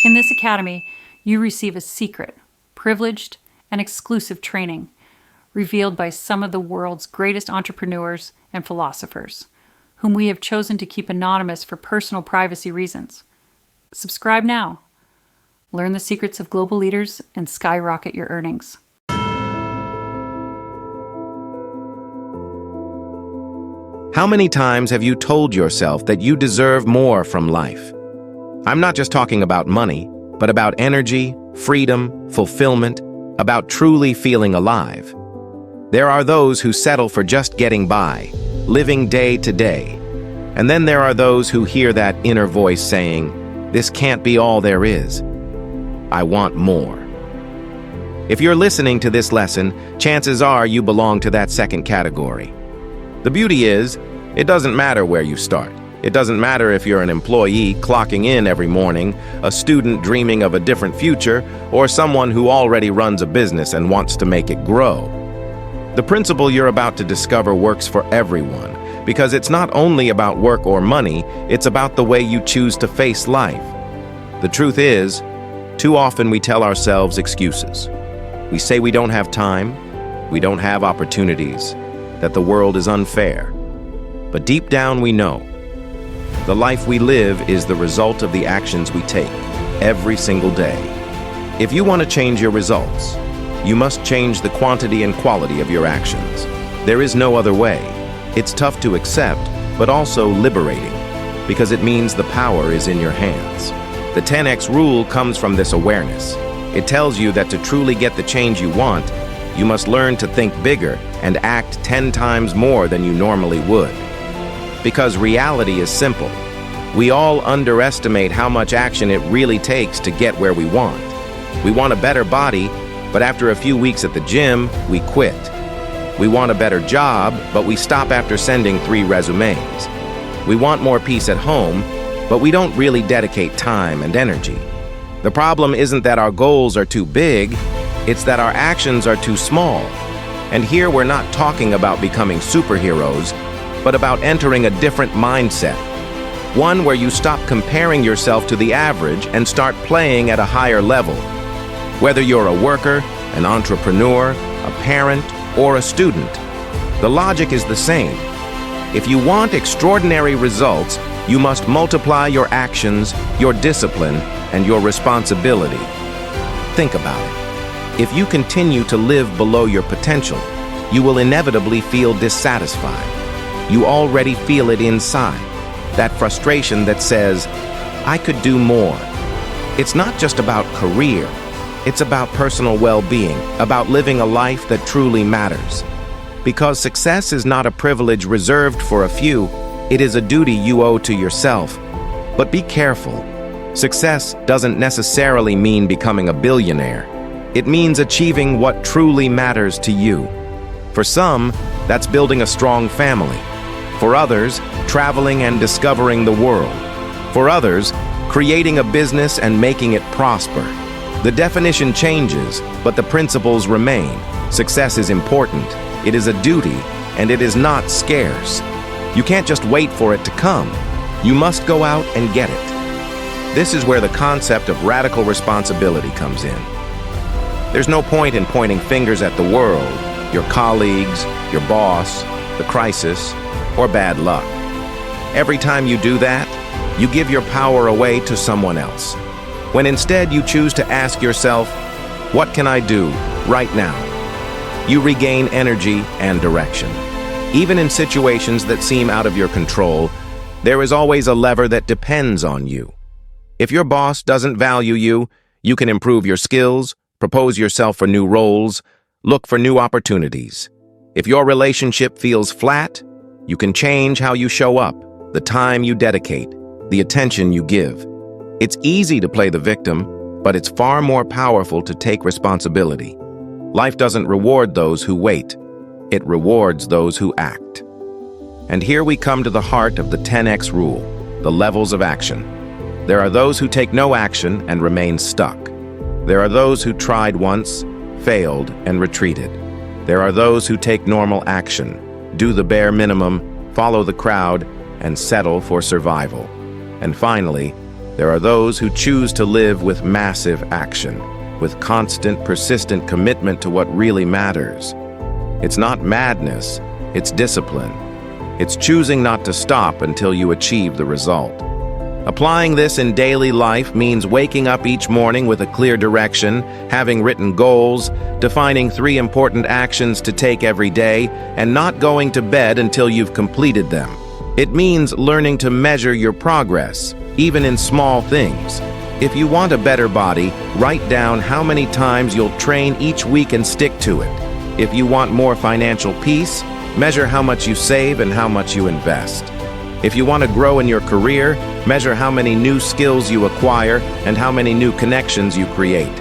In this academy, you receive a secret, privileged, and exclusive training revealed by some of the world's greatest entrepreneurs and philosophers, whom we have chosen to keep anonymous for personal privacy reasons. Subscribe now. Learn the secrets of global leaders and skyrocket your earnings. How many times have you told yourself that you deserve more from life? I'm not just talking about money, but about energy, freedom, fulfillment, about truly feeling alive. There are those who settle for just getting by, living day to day. And then there are those who hear that inner voice saying, "This can't be all there is. I want more." If you're listening to this lesson, chances are you belong to that second category. The beauty is, it doesn't matter where you start. It doesn't matter if you're an employee clocking in every morning, a student dreaming of a different future, or someone who already runs a business and wants to make it grow. The principle you're about to discover works for everyone, because it's not only about work or money, it's about the way you choose to face life. The truth is, too often we tell ourselves excuses. We say we don't have time, we don't have opportunities, that the world is unfair. But deep down we know, the life we live is the result of the actions we take every single day. If you want to change your results, you must change the quantity and quality of your actions. There is no other way. It's tough to accept, but also liberating, because it means the power is in your hands. The 10X rule comes from this awareness. It tells you that to truly get the change you want, you must learn to think bigger and act 10 times more than you normally would. Because reality is simple. We all underestimate how much action it really takes to get where we want. We want a better body, but after a few weeks at the gym, we quit. We want a better job, but we stop after sending 3 resumes. We want more peace at home, but we don't really dedicate time and energy. The problem isn't that our goals are too big, it's that our actions are too small. And here we're not talking about becoming superheroes, but about entering a different mindset. One where you stop comparing yourself to the average and start playing at a higher level. Whether you're a worker, an entrepreneur, a parent, or a student, the logic is the same. If you want extraordinary results, you must multiply your actions, your discipline, and your responsibility. Think about it. If you continue to live below your potential, you will inevitably feel dissatisfied. You already feel it inside, that frustration that says, "I could do more." It's not just about career. It's about personal well-being, about living a life that truly matters. Because success is not a privilege reserved for a few, it is a duty you owe to yourself. But be careful. Success doesn't necessarily mean becoming a billionaire. It means achieving what truly matters to you. For some, that's building a strong family. For others, traveling and discovering the world. For others, creating a business and making it prosper. The definition changes, but the principles remain. Success is important, it is a duty, and it is not scarce. You can't just wait for it to come. You must go out and get it. This is where the concept of radical responsibility comes in. There's no point in pointing fingers at the world, your colleagues, your boss, the crisis, or bad luck. Every time you do that, you give your power away to someone else. When instead you choose to ask yourself, "What can I do right now?" You regain energy and direction. Even in situations that seem out of your control, there is always a lever that depends on you. If your boss doesn't value you, you can improve your skills, propose yourself for new roles, look for new opportunities. If your relationship feels flat, you can change how you show up, the time you dedicate, the attention you give. It's easy to play the victim, but it's far more powerful to take responsibility. Life doesn't reward those who wait. It rewards those who act. And here we come to the heart of the 10X rule, the levels of action. There are those who take no action and remain stuck. There are those who tried once, failed, and retreated. There are those who take normal action, do the bare minimum, follow the crowd, and settle for survival. And finally, There are those who choose to live with massive action, with constant, persistent commitment to what really matters. It's not madness, it's discipline. It's choosing not to stop until you achieve the result. Applying this in daily life means waking up each morning with a clear direction, having written goals, defining 3 important actions to take every day, and not going to bed until you've completed them. It means learning to measure your progress, even in small things. If you want a better body, write down how many times you'll train each week and stick to it. If you want more financial peace, measure how much you save and how much you invest. If you want to grow in your career, measure how many new skills you acquire and how many new connections you create.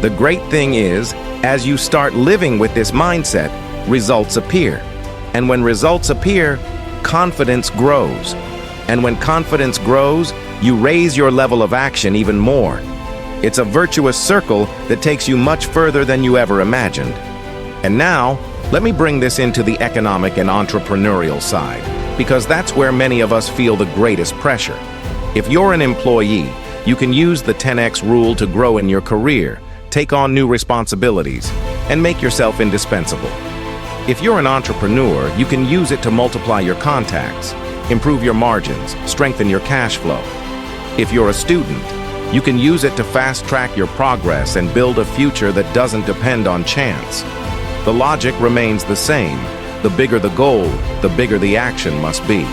The great thing is, as you start living with this mindset, results appear. And when results appear, confidence grows. And when confidence grows, you raise your level of action even more. It's a virtuous circle that takes you much further than you ever imagined. And now, let me bring this into the economic and entrepreneurial side, because that's where many of us feel the greatest pressure. If you're an employee, you can use the 10X rule to grow in your career, take on new responsibilities, and make yourself indispensable. If you're an entrepreneur, you can use it to multiply your contacts, improve your margins, strengthen your cash flow. If you're a student, you can use it to fast-track your progress and build a future that doesn't depend on chance. The logic remains the same. The bigger the goal, the bigger the action must be.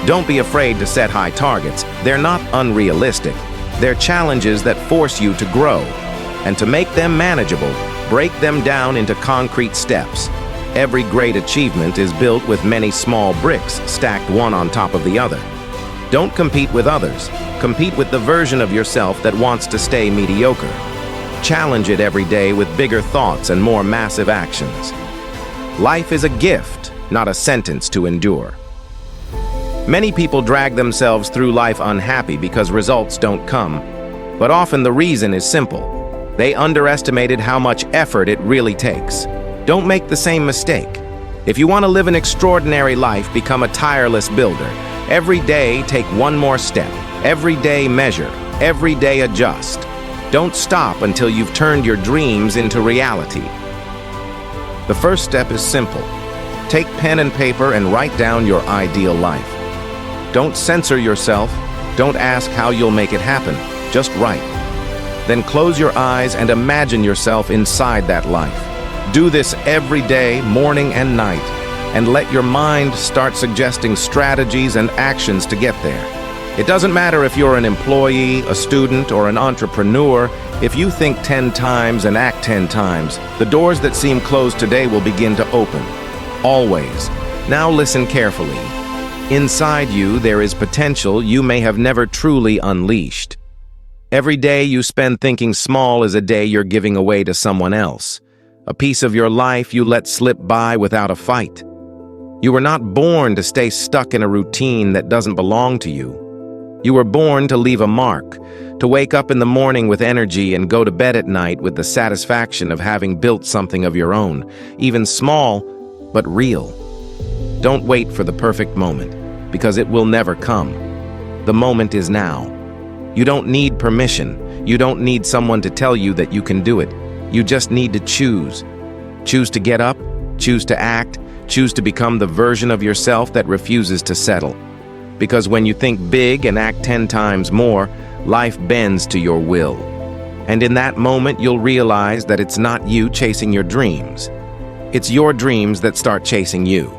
Don't be afraid to set high targets. They're not unrealistic. They're challenges that force you to grow. And to make them manageable, break them down into concrete steps. Every great achievement is built with many small bricks stacked one on top of the other. Don't compete with others. Compete with the version of yourself that wants to stay mediocre. Challenge it every day with bigger thoughts and more massive actions. Life is a gift, not a sentence to endure. Many people drag themselves through life unhappy because results don't come, but often the reason is simple. They underestimated how much effort it really takes. Don't make the same mistake. If you want to live an extraordinary life, become a tireless builder. Every day, take one more step. Every day, measure. Every day, adjust. Don't stop until you've turned your dreams into reality. The first step is simple. Take pen and paper and write down your ideal life. Don't censor yourself. Don't ask how you'll make it happen. Just write. Then close your eyes and imagine yourself inside that life. Do this every day, morning and night, and let your mind start suggesting strategies and actions to get there. It doesn't matter if you're an employee, a student, or an entrepreneur. If you think 10 times and act 10 times, the doors that seem closed today will begin to open. Always. Now listen carefully. Inside you, there is potential you may have never truly unleashed. Every day you spend thinking small is a day you're giving away to someone else. A piece of your life you let slip by without a fight. You were not born to stay stuck in a routine that doesn't belong to you. You were born to leave a mark, to wake up in the morning with energy and go to bed at night with the satisfaction of having built something of your own, even small, but real. Don't wait for the perfect moment, because it will never come. The moment is now. You don't need permission. You don't need someone to tell you that you can do it. You just need to choose. Choose to get up, choose to act, choose to become the version of yourself that refuses to settle. Because when you think big and act 10 times more, life bends to your will. And in that moment, you'll realize that it's not you chasing your dreams. It's your dreams that start chasing you.